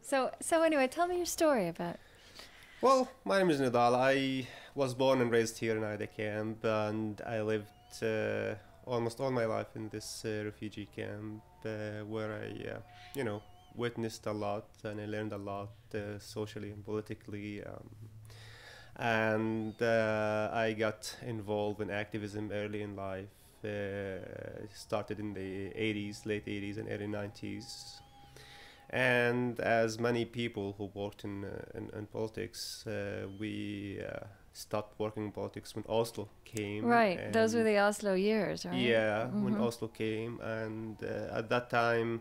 So anyway, tell me your story about. Well, my name is Nidal. I was born and raised here in Ida camp, and I lived almost all my life in this refugee camp, where I witnessed a lot and I learned a lot socially and politically. And I got involved in activism early in life. Started in the 80s, late 80s and early 90s. And as many people who worked in politics, we stopped working in politics when Oslo came. Right, those were the Oslo years, right? Yeah, when Oslo came, and at that time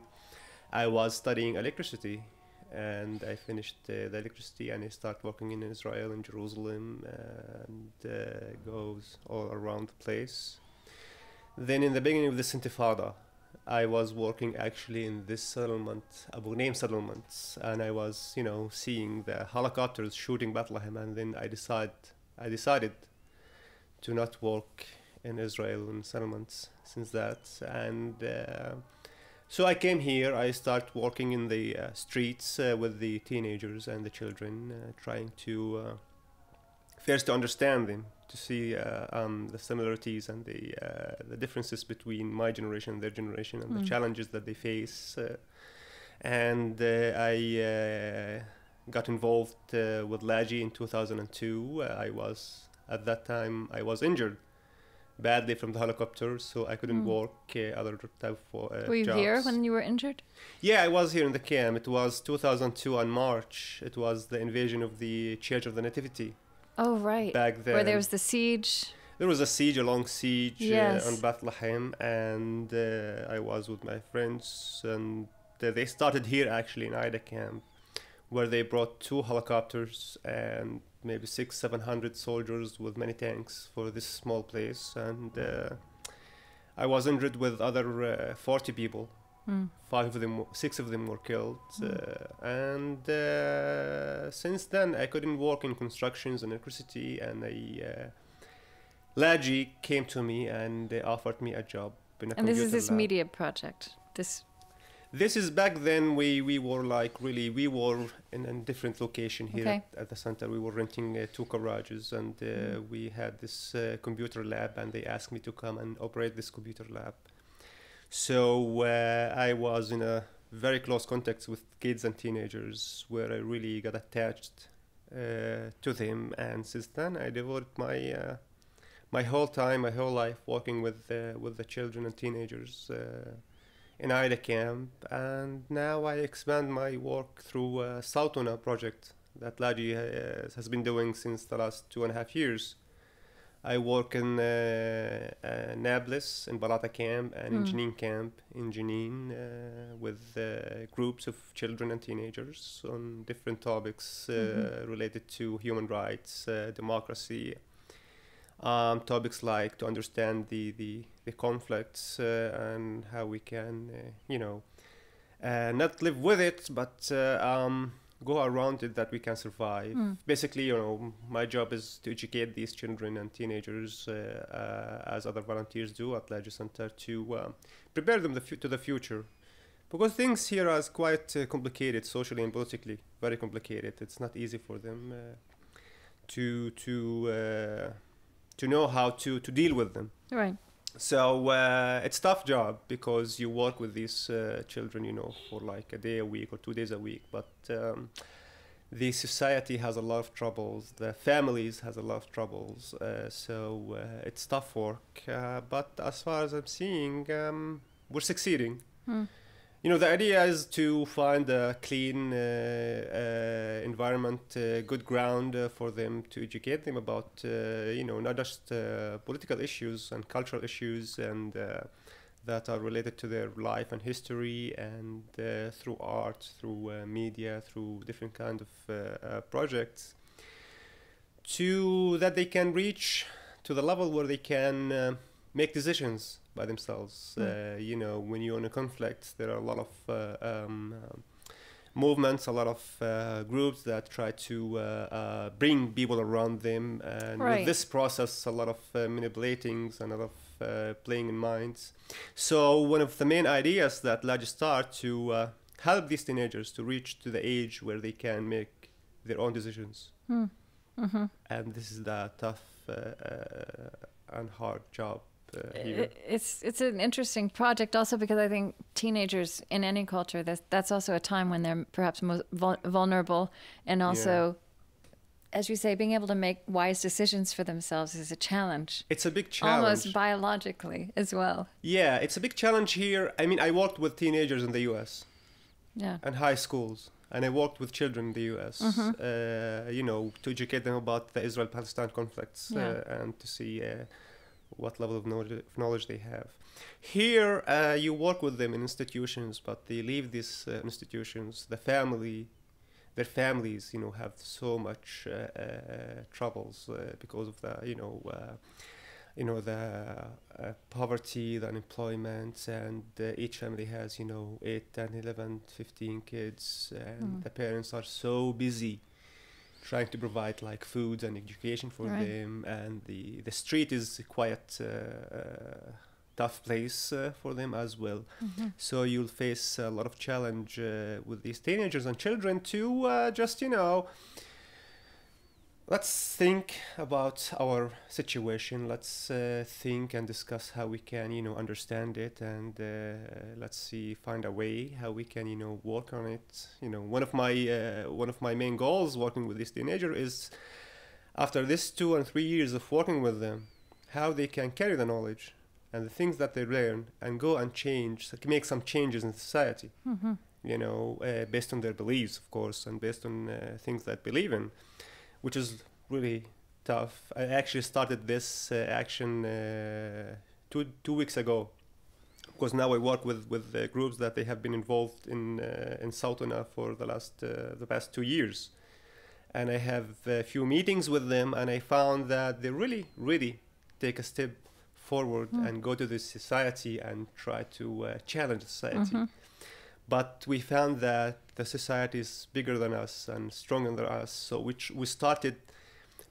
I was studying electricity, and I finished the electricity, and I started working in Israel and Jerusalem, and goes all around the place. Then in the beginning of this Intifada, I was working actually in this settlement, Abu Ghneim settlement, and I was, seeing the helicopters shooting Bethlehem, and then I decided to not work in Israel in settlements since that, and so I came here. I started working in the streets with the teenagers and the children, trying to first to understand them, to see the similarities and the differences between my generation and their generation, and the challenges that they face. And I got involved with Laji in 2002. At that time, I was injured badly from the helicopter, so I couldn't work other type of Were you jobs. here when you were injured? Yeah, I was here in the camp. It was 2002 on March. It was the invasion of the Church of the Nativity. Oh, right. Back then. Where there was the siege. There was a long siege Yes. on Bethlehem, and I was with my friends, and they started here actually in Ida camp, where they brought 2 helicopters and maybe 600-700 soldiers with many tanks for this small place, and I was injured with other 40 people. 6 of them were killed, and since then I couldn't work in constructions and electricity, and Laji came to me and they offered me a job in a And this is computer this lab. media project. This is back then. We were we were in a different location here Okay. at the center. We were renting 2 garages, and we had this computer lab, and they asked me to come and operate this computer lab. So I was in a very close contact with kids and teenagers, where I really got attached to them, and since then I devoted my whole life working with the children and teenagers in Ida camp, and now I expand my work through Sautuna project that Laji has been doing since the last 2.5 years. I work in Nablus, in Balata camp, and in Jenin camp in Jenin, with groups of children and teenagers on different topics related to human rights, democracy, topics like to understand the conflicts and how we can, not live with it, but go around it, that we can survive. Basically, my job is to educate these children and teenagers, as other volunteers do at Laji Center, to prepare them to the future. Because things here are quite complicated, socially and politically, very complicated. It's not easy for them to know how to deal with them. Right. So it's a tough job, because you work with these children, for like a day a week or 2 days a week. But the society has a lot of troubles. The families has a lot of troubles. So it's tough work. But as far as I'm seeing, we're succeeding. The idea is to find a clean environment, good ground for them, to educate them about, not just political issues and cultural issues, and that are related to their life and history, and through art, through media, through different kind of projects, that they can reach to the level where they can make decisions by themselves. When you're in a conflict, there are a lot of movements, a lot of groups that try to bring people around them, and Right. with this process, a lot of manipulating and a lot of playing in minds. So one of the main ideas that Laji start to help these teenagers to reach to the age where they can make their own decisions. And this is the tough and hard job here. It's an interesting project also because I think teenagers in any culture, that's also a time when they're perhaps most vulnerable, and also, as you say, being able to make wise decisions for themselves is a challenge. It's a big challenge. Almost biologically as well. Yeah, it's a big challenge here. I mean, I worked with teenagers in the U.S. And high schools, and I worked with children in the U.S. You know, to educate them about the Israel-Palestine conflicts and to see what level of knowledge they have. Here, you work with them in institutions, but they leave these institutions. Their families, you know, have so much troubles because of the, the poverty, the unemployment, and each family has, 8, 10, 11, 15 kids, and the parents are so busy trying to provide like food and education for them, and the street is quite tough place for them as well. So you'll face a lot of challenge with these teenagers and children to just, let's think about our situation. Let's think and discuss how we can, understand it, and let's find a way how we can, work on it. One of my main goals working with this teenager is, after this 2 and 3 years of working with them, how they can carry the knowledge and the things that they learn and go and make some changes in society. Based on their beliefs, of course, and based on things that they believe in, which is really tough. I actually started this action 2 weeks ago, because now I work with groups that they have been involved in Sautuna for the past 2 years, and I have a few meetings with them, and I found that they really take a step forward and go to the society and try to challenge society. But we found that the society is bigger than us and stronger than us, so we started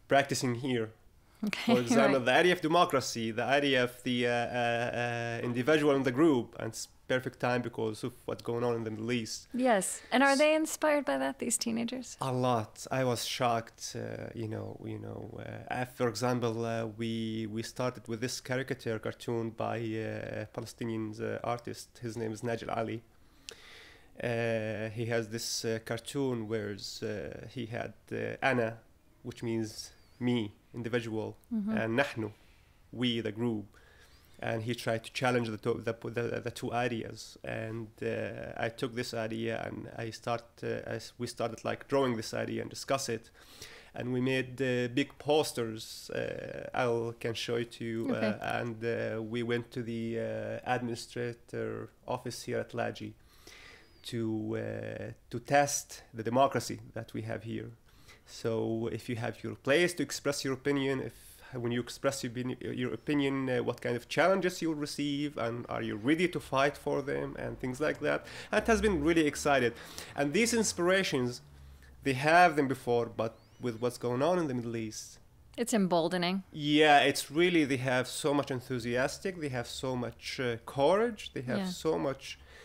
practicing here. For example, the idea of democracy, the idea of the individual in the group, and it's perfect time because of what's going on in the Middle East. Yes, and are they inspired by that, these teenagers? A lot. I was shocked. For example, we started with this cartoon by a Palestinian artist. His name is Nidal Ali. He has this cartoon where he had Ana, which means me, individual, and Nahnu, we, the group. And he tried to challenge the two ideas. And I took this idea and we started like drawing this idea and discuss it. And we made big posters. I can show it to you. And we went to the administrator office here at Laji to test the democracy that we have here. So if you have your place to express your opinion, when you express your opinion, what kind of challenges you'll receive, and are you ready to fight for them, and things like that. And it has been really excited. And these inspirations, they have them before, but with what's going on in the Middle East, it's emboldening. Yeah, it's really, they have so much enthusiastic, they have so much courage, they have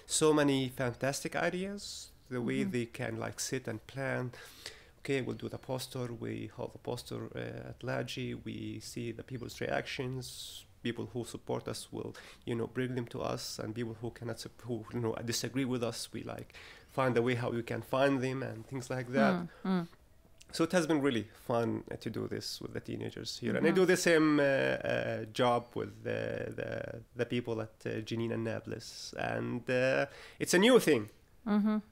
so many fantastic ideas, the way they can like sit and plan. Okay, we'll do the poster, we hold the poster at Laji, we see the people's reactions, people who support us will, bring them to us, and people who cannot, who disagree with us, we like find a way how we can find them and things like that. So it has been really fun to do this with the teenagers here. And I do the same job with the people at Jenin and Nablus. And it's a new thing.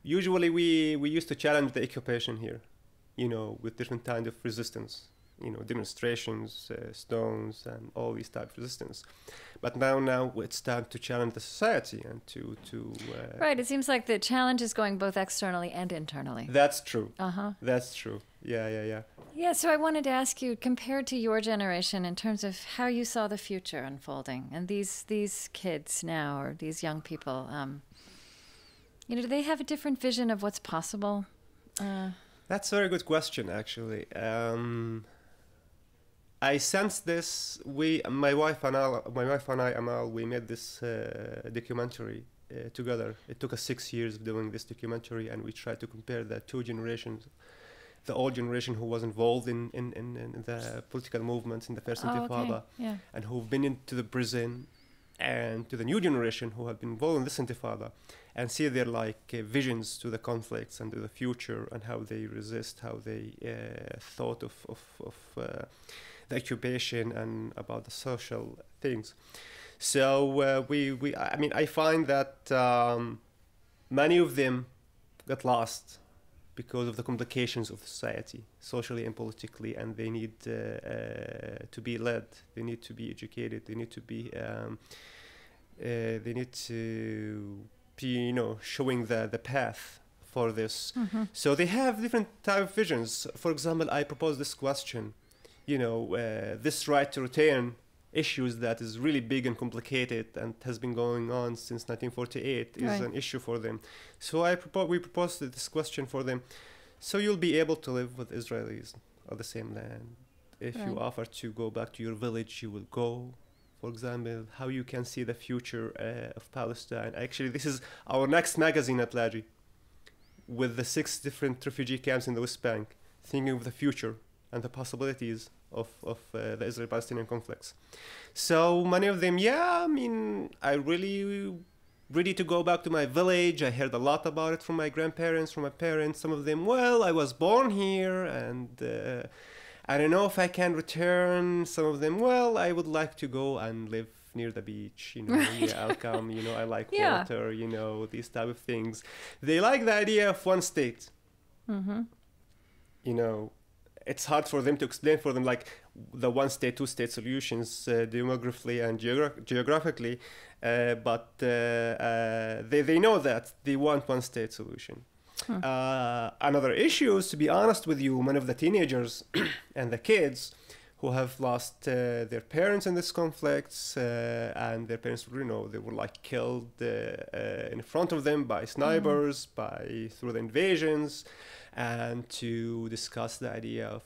Usually we used to challenge the occupation here, with different kind of resistance, demonstrations, stones, and all these type of resistance. But now it's time to challenge the society and to Right, it seems like the challenge is going both externally and internally. That's true. That's true. Yeah. Yeah, so I wanted to ask you, compared to your generation, in terms of how you saw the future unfolding, and these kids now, or these young people, do they have a different vision of what's possible? That's a very good question, actually. I sensed this. My wife and I, Amal, we made this documentary together. It took us 6 years of doing this documentary, and we tried to compare the two generations. The old generation who was involved in the political movements in the first Intifada, Yeah. and who've been into the prison, and to the new generation who have been involved in this Intifada, and see their visions to the conflicts and to the future, and how they resist, how they thought of the occupation and about the social things. So I mean, I find that many of them got lost because of the complications of society, socially and politically, and they need to be led. They need to be educated. They need to be showing the path for this. Mm-hmm. So they have different type of visions. For example, I propose this question, this right to return issues that is really big and complicated and has been going on since 1948 is Right. an issue for them. So we proposed this question for them. So you'll be able to live with Israelis on the same land. If you Right. offer to go back to your village, you will go. For example, how you can see the future of Palestine. Actually, this is our next magazine at Laji, with the 6 different refugee camps in the West Bank, thinking of the future and the possibilities of the Israeli-Palestinian conflicts. So many of them, I mean, I really ready to go back to my village. I heard a lot about it from my grandparents, from my parents. Some of them, well, I was born here, and I don't know if I can return. Some of them, well, I would like to go and live near the beach, Right. I'll come, I like Yeah. water, these type of things. They like the idea of one state. Mm-hmm. It's hard for them to explain for them, like the one state, two state solutions demographically and geographically, but they know that they want one state solution. Another issue is, to be honest with you, many of the teenagers and the kids who have lost their parents in these conflicts, and their parents, they were killed in front of them by snipers, through the invasions, and to discuss the idea of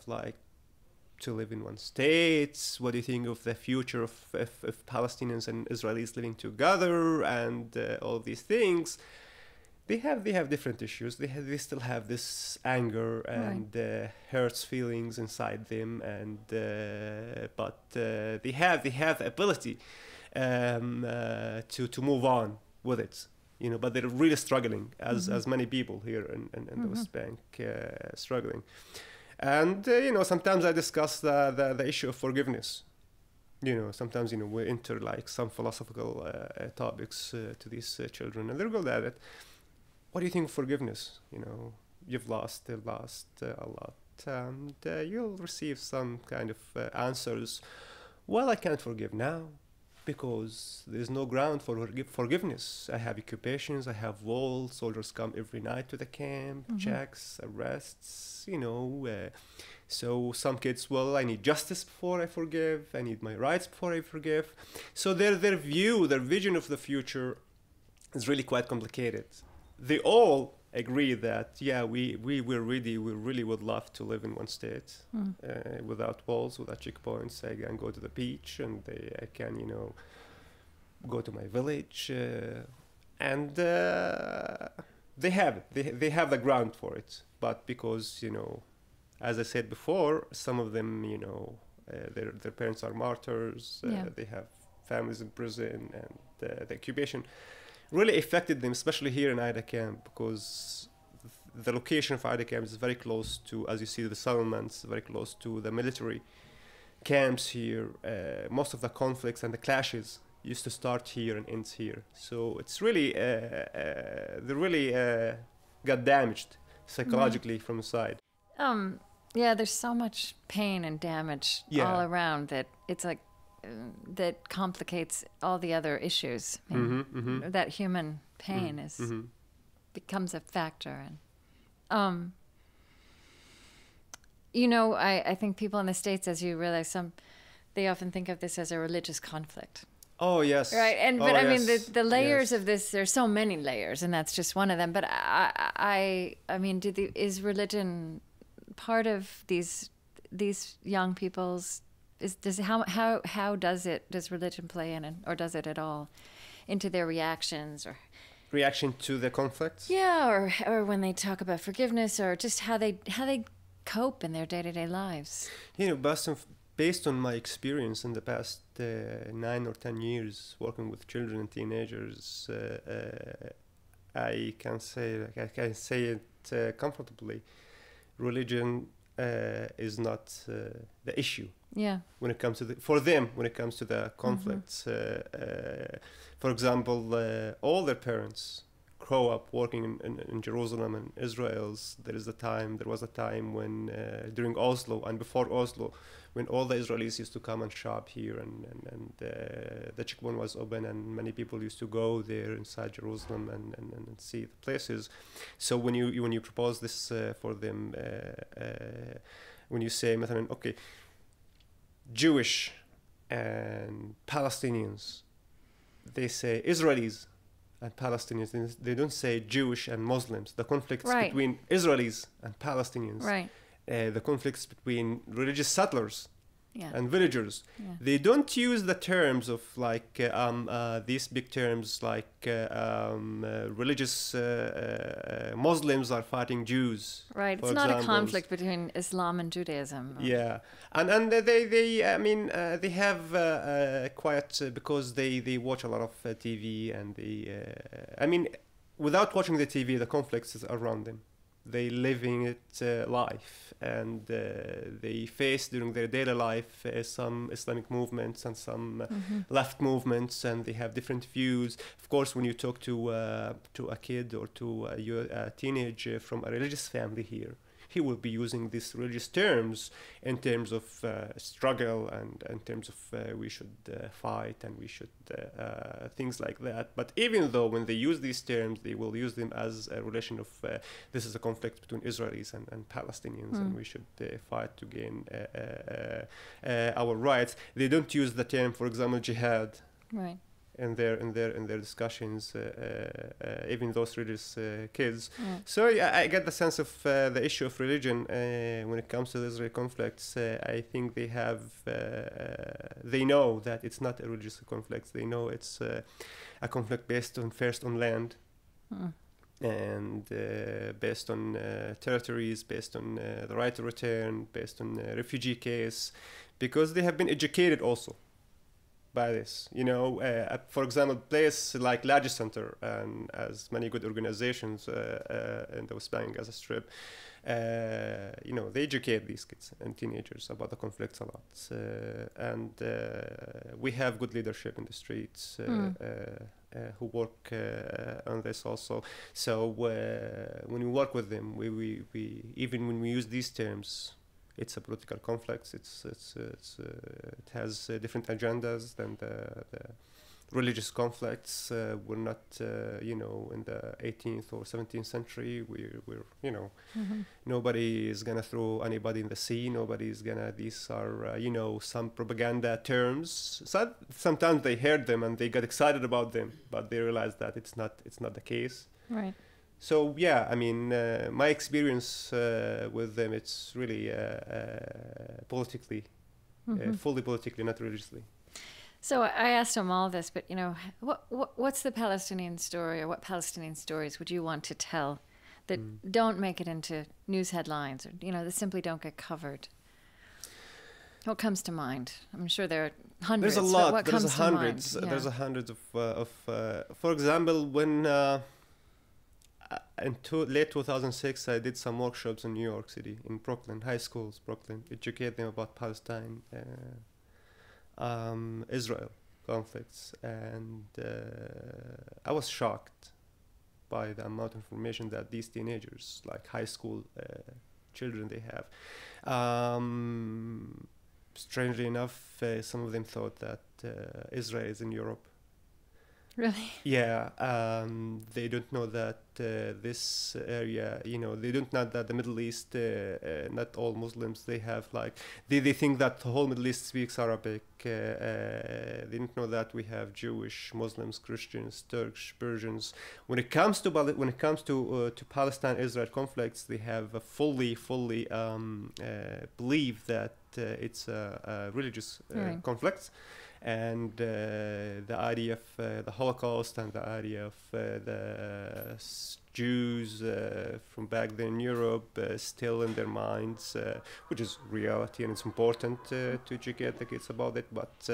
to live in one state. What do you think of the future of Palestinians and Israelis living together, and all of these things? They have different issues. They still have this anger and hurts feelings inside them, and but they have the ability to move on with it. But they're really struggling, as many people here in the West Bank struggling. And sometimes I discuss the issue of forgiveness. Sometimes we enter some philosophical topics to these children, and they're good at it. What do you think of forgiveness? You've lost a lot, and you'll receive some kind of answers. Well, I can't forgive now, because there's no ground for forgiveness. I have occupations, I have walls, soldiers come every night to the camp, checks, arrests, so some kids, well, I need justice before I forgive, I need my rights before I forgive. So their vision of the future is really quite complicated. They all agree that, we really would love to live in one state, without walls, without checkpoints. I can go to the beach, and I can, go to my village, and they have it. They have the ground for it. But because, as I said before, some of them, their parents are martyrs. They have families in prison, and the occupation really affected them, especially here in Aida camp, because the location of Aida camp is very close to, as you see, the settlements, very close to the military camps here. Most of the conflicts and the clashes used to start here and end here. So it's really, they really got damaged psychologically from the side. There's so much pain and damage all around that it's that complicates all the other issues. That human pain becomes a factor. And I think people in the States, as you realize, they often think of this as a religious conflict. Oh yes, right. And oh, but I yes. mean the layers of this. There's so many layers, and that's just one of them. But I mean, is religion part of these young people's? How does religion play in, or does it at all, into their reactions, or reaction to the conflicts. Yeah, or when they talk about forgiveness, or just how they cope in their day-to-day lives. Based on my experience in the past 9 or 10 years working with children and teenagers, I can say it comfortably. Religion is not the issue. Yeah. When it comes to when it comes to the conflicts. For example, all their parents grow up working in Jerusalem and Israel. There was a time when during Oslo and before Oslo, when all the Israelis used to come and shop here, and the checkpoint was open, and many people used to go there inside Jerusalem and see the places. So when you propose this for them, when you say, okay, Jewish and Palestinians, they say Israelis and Palestinians. They don't say Jewish and Muslims. The conflicts between Israelis and Palestinians. Right. The conflicts between religious settlers and villagers. Yeah. They don't use the terms of like these big terms like religious Muslims are fighting Jews. Right. It's not a conflict between Islam and Judaism. Yeah, and they have quite because they watch a lot of TV, and without watching the TV, the conflicts is around them. They living it life, and they face during their daily life some Islamic movements and some left movements, and they have different views. Of course, when you talk to a kid or to a teenager from a religious family here, he will be using these religious terms in terms of struggle and in terms of we should fight and we should things like that. But even though when they use these terms, they will use them as a relation of this is a conflict between Israelis and Palestinians, and we should fight to gain our rights. They don't use the term, for example, jihad. Right. In their discussions, even those religious kids. So I get the sense of the issue of religion when it comes to the Israeli conflicts. I think they know that it's not a religious conflict. They know it's a conflict based on land. And based on territories, based on the right to return, based on refugee case, because they have been educated also by this. For example, place like Large Center, and as many good organizations in the West Bank as a strip, they educate these kids and teenagers about the conflicts a lot. And we have good leadership in the streets who work on this also. So when we work with them, we even when we use these terms, it's a political conflict. It has different agendas than the religious conflicts. We're not, in the 18th or 17th century. We're nobody is gonna throw anybody in the sea. Nobody's gonna. These are, some propaganda terms. Sometimes they heard them and they got excited about them, but they realized that it's not the case. Right. So my experience with them, it's really politically, fully politically, not religiously. So I asked them all this, but what's the Palestinian story, or what Palestinian stories would you want to tell that don't make it into news headlines, or that simply don't get covered? What comes to mind? I'm sure there are hundreds. There's a lot. What comes to mind? Yeah. There's hundreds of for example, when in late 2006, I did some workshops in New York City, in Brooklyn, high schools, Brooklyn, educate them about Palestine, Israel conflicts, and I was shocked by the amount of information that these teenagers, like high school children, they have. Strangely enough, some of them thought that Israel is in Europe. Really? Yeah, they don't know that this area, they don't know that the Middle East, not all Muslims, they have they think that the whole Middle East speaks Arabic. They don't know that we have Jewish, Muslims, Christians, Turks, Persians. When it comes to Palestine-Israel conflicts, they have fully believe that it's a religious conflict. and the idea of the Holocaust and the idea of Jews from back then in Europe still in their minds, which is reality, and it's important to educate the kids about it. But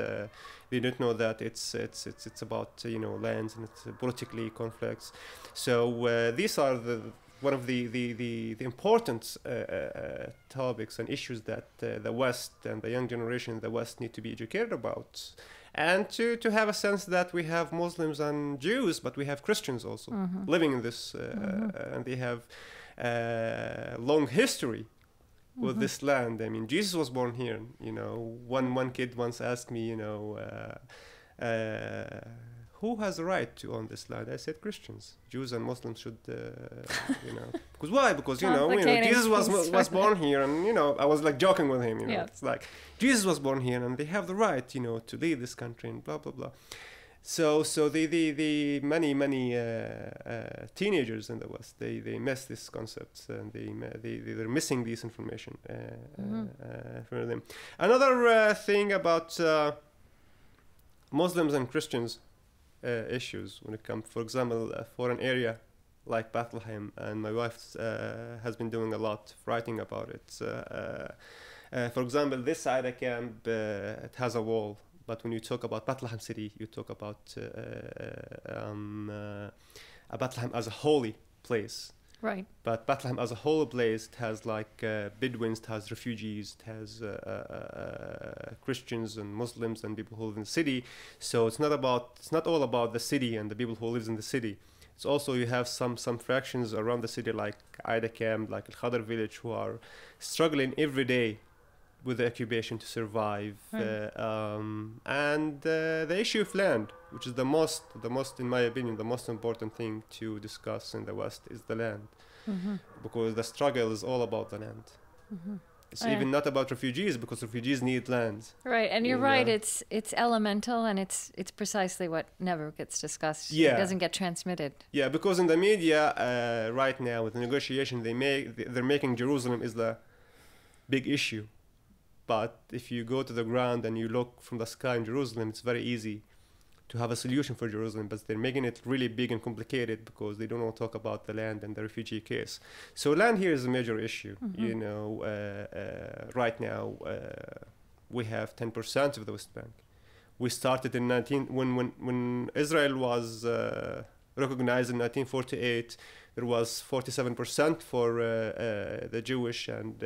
they don't know that it's about lands, and it's politically conflicts. So these are one of the important topics and issues that the West and the young generation in the West need to be educated about, and to have a sense that we have Muslims and Jews, but we have Christians also living in this, and they have long history with this land. I mean, Jesus was born here. One kid once asked me, who has the right to own this land? I said Christians. Jews and Muslims should, Because why? Because, Jesus was born here, and, I was like joking with him, It's like, Jesus was born here, and they have the right, to lead this country, and blah, blah, blah. So the many teenagers in the West, they miss these concepts, and they're missing this information from them. Another thing about Muslims and Christians issues when it comes, for example, for an area like Bethlehem, and my wife has been doing a lot of writing about it. For example, this Ida camp, it has a wall, but when you talk about Bethlehem city, you talk about Bethlehem as a holy place. Right. But Bethlehem as a whole place, it has like Bedouins, it has refugees, it has Christians and Muslims and people who live in the city. So it's not all about the city and the people who lives in the city. It's also, you have some fractions around the city, like Aida camp, like Al Khadr village, who are struggling every day with the occupation to survive. And the issue of land, which is the most, in my opinion, the most important thing to discuss in the West, is the land. Because the struggle is all about the land. It's even not about refugees, because refugees need land. Right, and you're right. It's elemental, and it's precisely what never gets discussed. Yeah. It doesn't get transmitted. Yeah, because in the media right now, with the negotiation they're making Jerusalem is the big issue. But if you go to the ground and you look from the sky in Jerusalem, it's very easy to have a solution for Jerusalem, but they're making it really big and complicated because they don't want to talk about the land and the refugee case. So land here is a major issue. Right now we have 10% of the West Bank. We started in when Israel was recognized in 1948. There was 47% for the Jewish and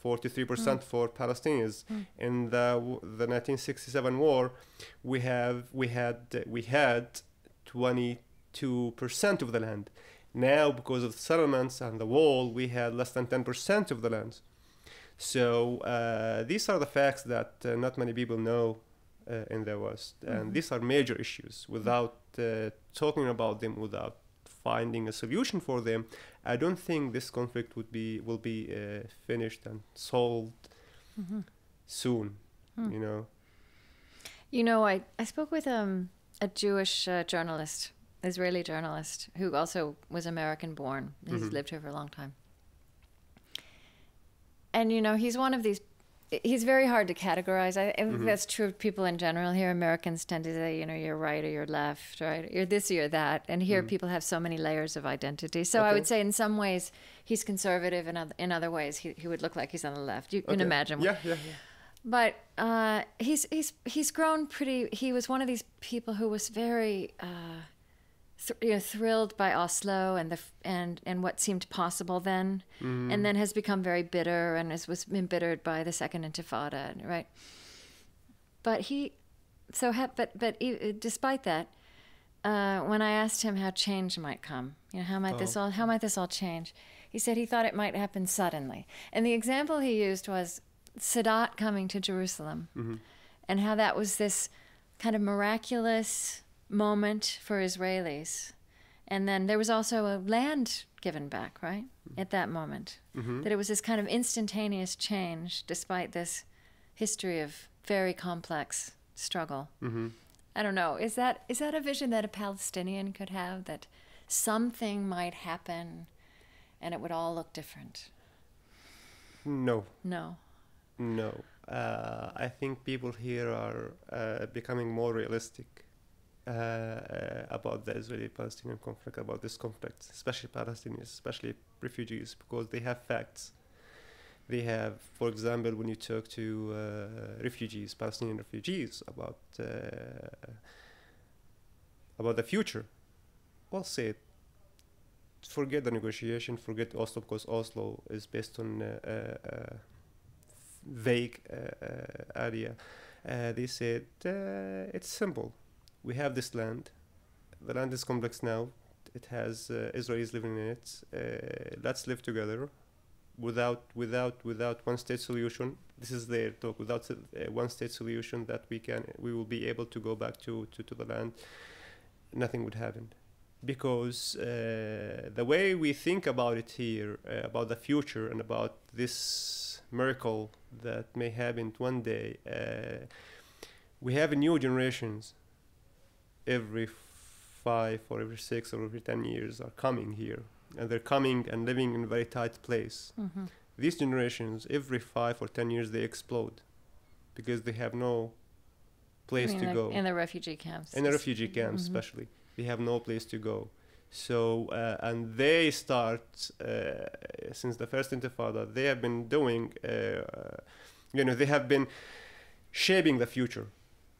43% for Palestinians. In the 1967 war, we had 22% of the land. Now, because of the settlements and the wall, we had less than 10% of the land. So these are the facts that not many people know in the West, and these are major issues. Without talking about them, without finding a solution for them, I don't think this conflict will be finished and solved soon. I spoke with a Jewish journalist, Israeli journalist, who also was American born. He's lived here for a long time. And he's one of these. He's very hard to categorize. I think that's true of people in general. Here, Americans tend to say, you're right or you're left, right? You're this or you're that. And here, people have so many layers of identity. So I would say in some ways, he's conservative, and in other ways, he would look like he's on the left. You can imagine. Yeah. But he's grown pretty. He was one of these people who was very thrilled by Oslo and what seemed possible then, and then has become very bitter and was embittered by the Second Intifada, right? But despite that, when I asked him how change might come, how might this all change, he said he thought it might happen suddenly. And the example he used was Sadat coming to Jerusalem, and how that was this kind of miraculous moment for Israelis. And then there was also a land given back, right, at that moment. That it was this kind of instantaneous change despite this history of very complex struggle. I don't know. Is that a vision that a Palestinian could have, that something might happen and it would all look different? No. I think people here are becoming more realistic about the Israeli-Palestinian conflict, about this conflict, especially Palestinians, especially refugees, because they have facts. They have, for example, when you talk to refugees, Palestinian refugees, about the future, well, say it. Forget the negotiation, forget Oslo, because Oslo is based on vague idea. They said it's simple. We have this land. The land is complex now. It has Israelis living in it. Let's live together without one state solution. This is their talk. Without one state solution, that we will be able to go back to the land. Nothing would happen. Because the way we think about it here, about the future and about this miracle that may happen one day, we have new generations every 5 or every 6 or every 10 years are coming here. And they're coming and living in a very tight place. Mm-hmm. These generations, every 5 or 10 years, they explode because they have no place to go. In the refugee camps. In the refugee camps, mm-hmm. especially. They have no place to go. So, and they start, since the first Intifada, they have been doing, they have been shaping the future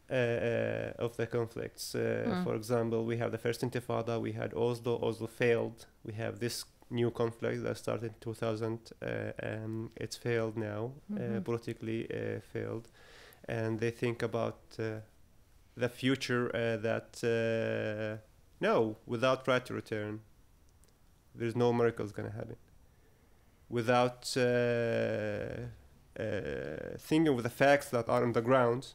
of the conflicts. For example, we have the first Intifada, we had Oslo failed. We have this new conflict that started in 2000, and it's failed now, politically failed. And they think about the future that no, without right to return, there's no miracles going to happen. Without thinking of the facts that are on the ground,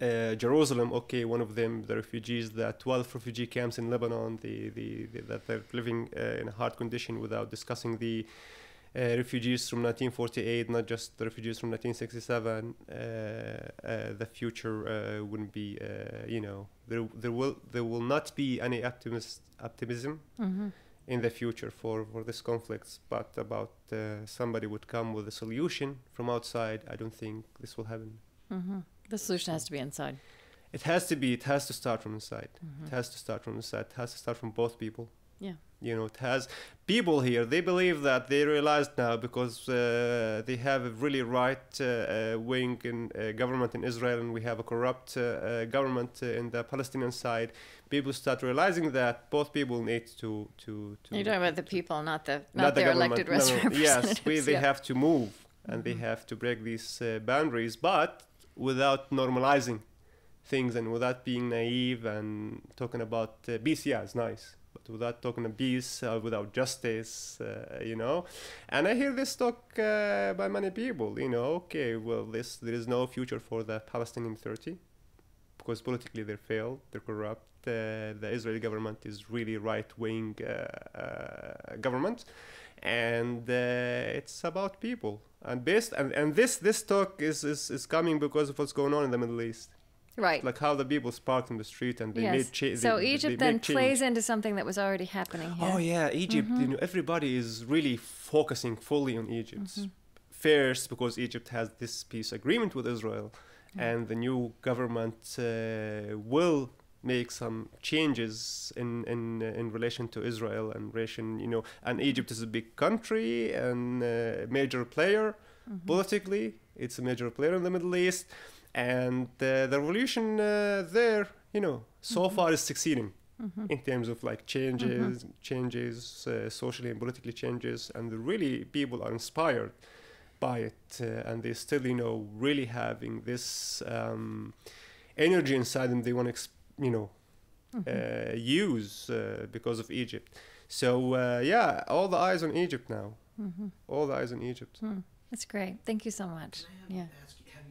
Jerusalem, okay, one of them, the refugees, the 12 refugee camps in Lebanon, that they're living in a hard condition without discussing the refugees from 1948, not just the refugees from 1967. The future wouldn't be, there will not be any optimism in the future for this conflict. But about somebody would come with a solution from outside, I don't think this will happen. Mm-hmm. The solution has to be inside. It has to be. It has to start from inside. It has to start from inside. It has to start from both people. Yeah. It has people here. They believe that they realized now because they have a really right-wing government in Israel, and we have a corrupt government in the Palestinian side. People start realizing that both people need to. You're talking about the people, not their elected representatives. Yes, they have to move, and they have to break these boundaries, but without normalizing things and without being naive and talking about peace. Yeah, it's nice. But without talking of peace, without justice, And I hear this talk by many people, okay, well, there is no future for the Palestinian Authority because politically they failed, they're corrupt. The Israeli government is really right-wing government, and it's about people. And this talk is coming because of what's going on in the Middle East. Right. Like how the people sparked in the street and they made change. So Egypt then plays into something that was already happening here. Oh yeah, Egypt. Everybody is really focusing fully on Egypt. First, because Egypt has this peace agreement with Israel, and the new government will make some changes in relation to Israel and relation, and Egypt is a big country and a major player politically. It's a major player in the Middle East. And the revolution there, so far is succeeding in terms of like changes, socially and politically changes. And really people are inspired by it. And they still, really having this energy inside them they want to, use because of Egypt. So, all the eyes on Egypt now. All the eyes on Egypt. That's great. Thank you so much. Have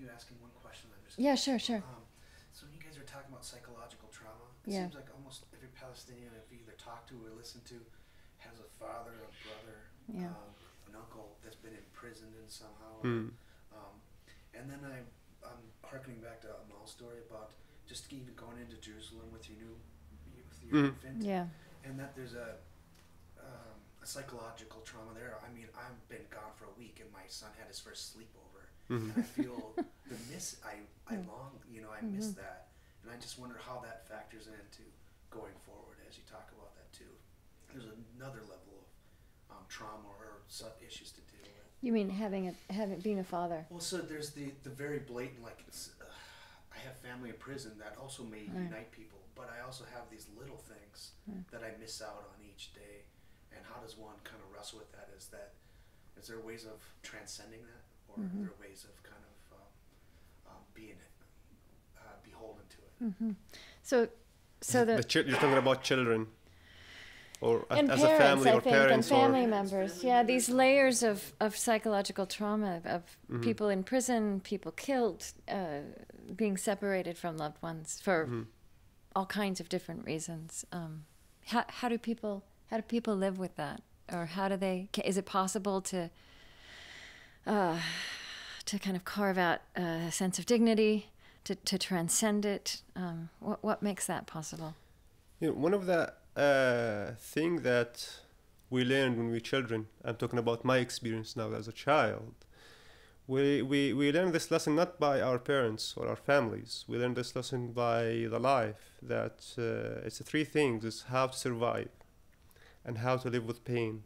you asking one question? Yeah, sure. So when you guys are talking about psychological trauma, it seems like almost every Palestinian I've either talked to or listened to has a father, a brother, an uncle that's been imprisoned in somehow. And then I'm harkening back to Amal's story about just even going into Jerusalem with your infant. Yeah. And that there's a psychological trauma there. I mean, I've been gone for a week, and my son had his first sleepover. And I feel the miss. I long. I miss that, and I just wonder how that factors into going forward as you talk about that too. There's another level of trauma or issues to deal with. You mean being a father? Well, so there's the very blatant, like I have family in prison that also may unite people, but I also have these little things that I miss out on each day. And how does one kind of wrestle with that? Is there ways of transcending that, or are there ways of kind of being beholden to it? So you're talking about children, or and as parents, a family, or I think, parents, and family or members. Yeah, these layers of psychological trauma, of people in prison, people killed, being separated from loved ones for all kinds of different reasons. How do people live with that, or how do they? Is it possible to kind of carve out a sense of dignity, to transcend it? What makes that possible? One of the thing that we learned when we were children, I'm talking about my experience now as a child, we learned this lesson not by our parents or our families. We learned this lesson by the life, that it's the three things: is how to survive, and how to live with pain,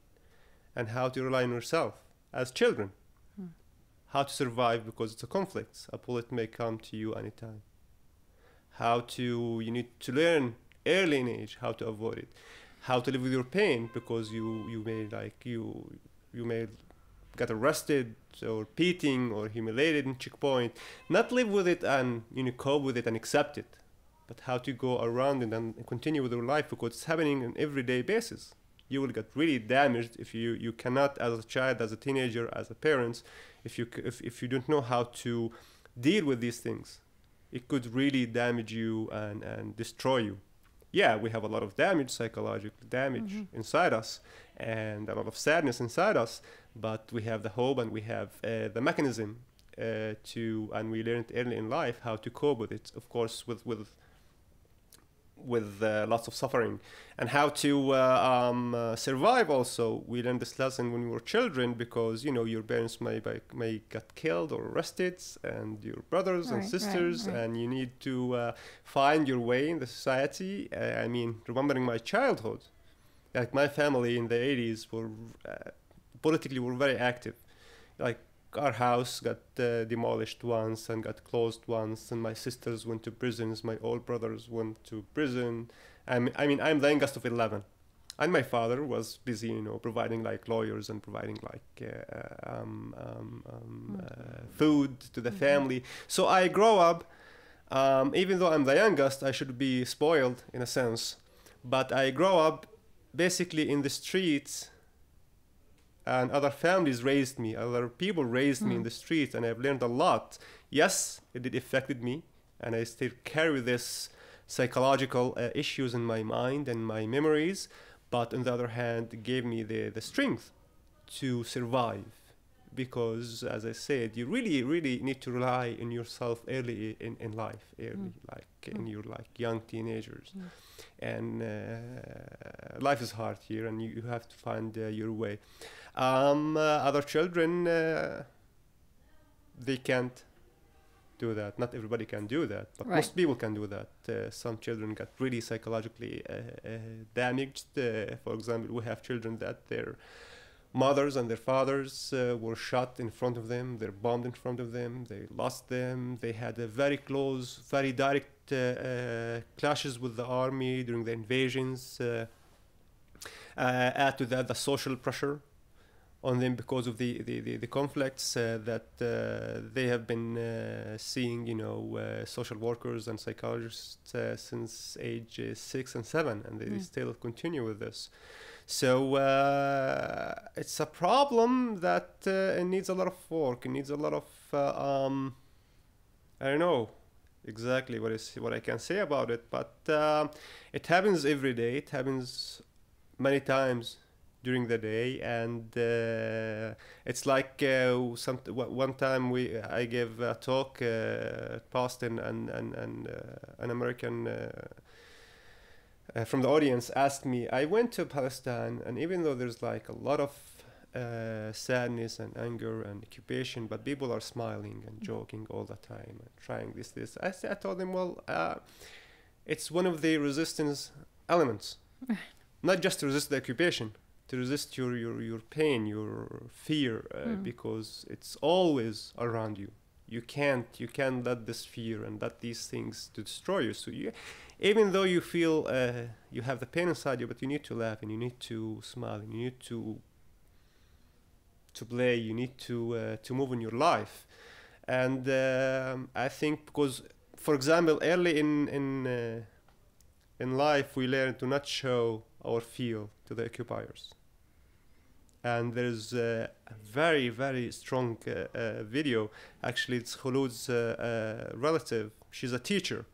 and how to rely on yourself as children. How to survive because it's a conflict. A bullet may come to you anytime. You need to learn early in age how to avoid it. How to live with your pain, because you may get arrested or beating or humiliated in checkpoint. Not live with it and cope with it and accept it, but how to go around it and continue with your life, because it's happening on an everyday basis. You will get really damaged if you cannot, as a child, as a teenager, as a parent, if you don't know how to deal with these things. It could really damage you and destroy you. Yeah, we have a lot of damage, psychological damage inside us, and a lot of sadness inside us, but we have the hope and we have the mechanism and we learned early in life how to cope with it, of course, with lots of suffering, and how to survive also. We learned this lesson when we were children, because your parents may get killed or arrested, and your brothers and sisters, and you need to find your way in the society. Remembering my childhood, like my family in the 80s were politically were very active. Like, our house got demolished once and got closed once, and my sisters went to prisons. My old brothers went to prison. I'm the youngest of 11, and my father was busy, providing like lawyers and providing like food to the family. So I grow up, even though I'm the youngest, I should be spoiled in a sense, but I grow up basically in the streets. And other families raised me, other people raised me in the streets, and I've learned a lot. Yes, it did affected me, and I still carry this psychological issues in my mind and my memories, but on the other hand, it gave me the strength to survive, because, as I said, you really, really need to rely on yourself early in life, in your young teenagers. And life is hard here, and you have to find your way. Other children, they can't do that. Not everybody can do that, but most people can do that. Some children get really psychologically damaged. For example, we have children that their mothers and their fathers were shot in front of them. They're bombed in front of them. They lost them. They had a very close, very direct clashes with the army during the invasions. Add to that the social pressure on them because of the conflicts that they have been seeing, social workers and psychologists since age 6 and 7, and they still continue with this. So it's a problem that it needs a lot of work. It needs a lot of I don't know exactly what I can say about it, but it happens every day. It happens many times during the day, and it's like one time I gave a talk at Boston, and an American from the audience asked me. I went to Palestine, and even though there's like a lot of sadness and anger and occupation, but people are smiling and joking all the time and trying this. I told them, well, it's one of the resistance elements. Not just to resist the occupation, to resist your pain, your fear, because it's always around you. You can't let this fear and let these things to destroy you. So even though you feel you have the pain inside you, but you need to laugh and you need to smile and you need to play. You need to move in your life. And I think because, for example, early in life we learn to not show our feel to the occupiers. And there's a very, very strong video. Actually, it's Khulud's relative. She's a teacher.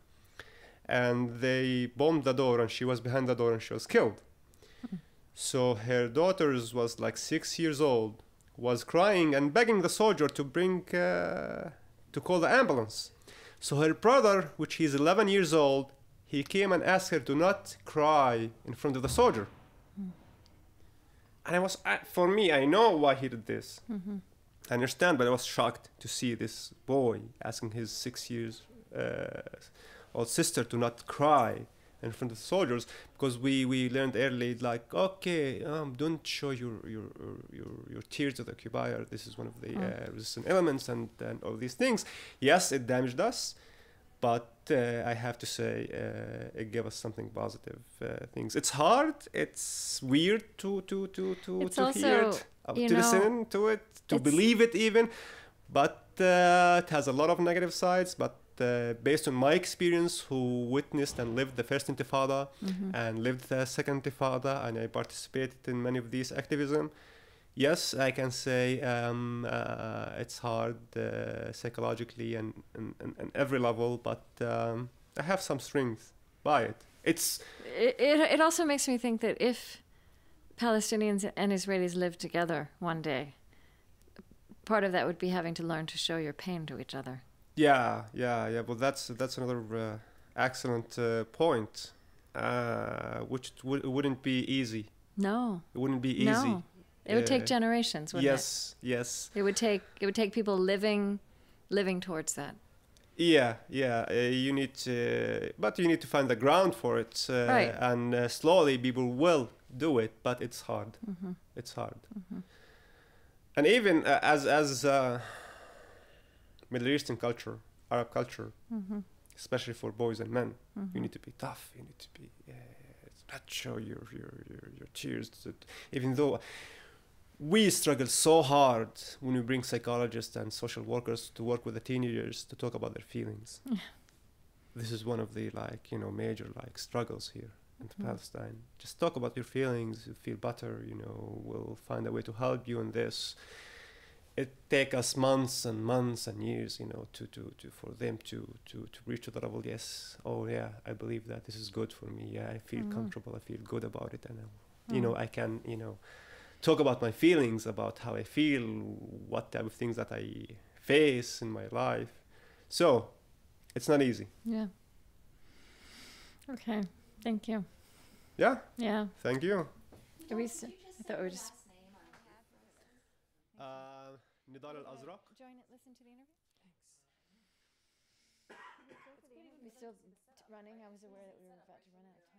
And they bombed the door, and she was behind the door, and she was killed. So her daughter was like 6 years old, was crying and begging the soldier to to call the ambulance. So her brother, which he's 11 years old, he came and asked her to not cry in front of the soldier. And for me, I know why he did this. I understand, but I was shocked to see this boy asking his 6 years old sister to not cry in front of the soldiers, because we learned early, like, okay, don't show your tears to the occupier. This is one of the resistant elements and all these things. Yes, it damaged us, but I have to say it gave us something positive things. It's hard. It's weird to hear it, to listen to it, to believe it even. But it has a lot of negative sides. But based on my experience, who witnessed and lived the first Intifada and lived the second Intifada, and I participated in many of these activism. Yes, I can say it's hard psychologically and every level, but I have some strength by it. It also makes me think that if Palestinians and Israelis lived together one day, part of that would be having to learn to show your pain to each other. Yeah. Well, that's another excellent point, which wouldn't be easy. No, it wouldn't be easy. No. It would take generations, wouldn't it? Yes. It would take people living towards that. Yeah. You need to find the ground for it, right. And slowly people will do it, but it's hard. It's hard. And even as Middle Eastern culture, Arab culture, especially for boys and men, you need to be tough. You need to be not show your tears. Even though we struggle so hard when we bring psychologists and social workers to work with the teenagers to talk about their feelings. Yeah. This is one of the major struggles here in Palestine. Just talk about your feelings. You feel better. We'll find a way to help you in this. It take us months and months and years, for them to reach to the level. Yes, oh yeah, I believe that this is good for me. Yeah, I feel comfortable. I feel good about it, and I can talk about my feelings, about how I feel, what type of things that I face in my life. So it's not easy. Yeah. Okay. Thank you. Yeah. Yeah. Thank you. I thought we were just. Nidal Al-Azraq. Join it. Listen to the interview. Thanks. We still running. I was aware that we were about to run out of time.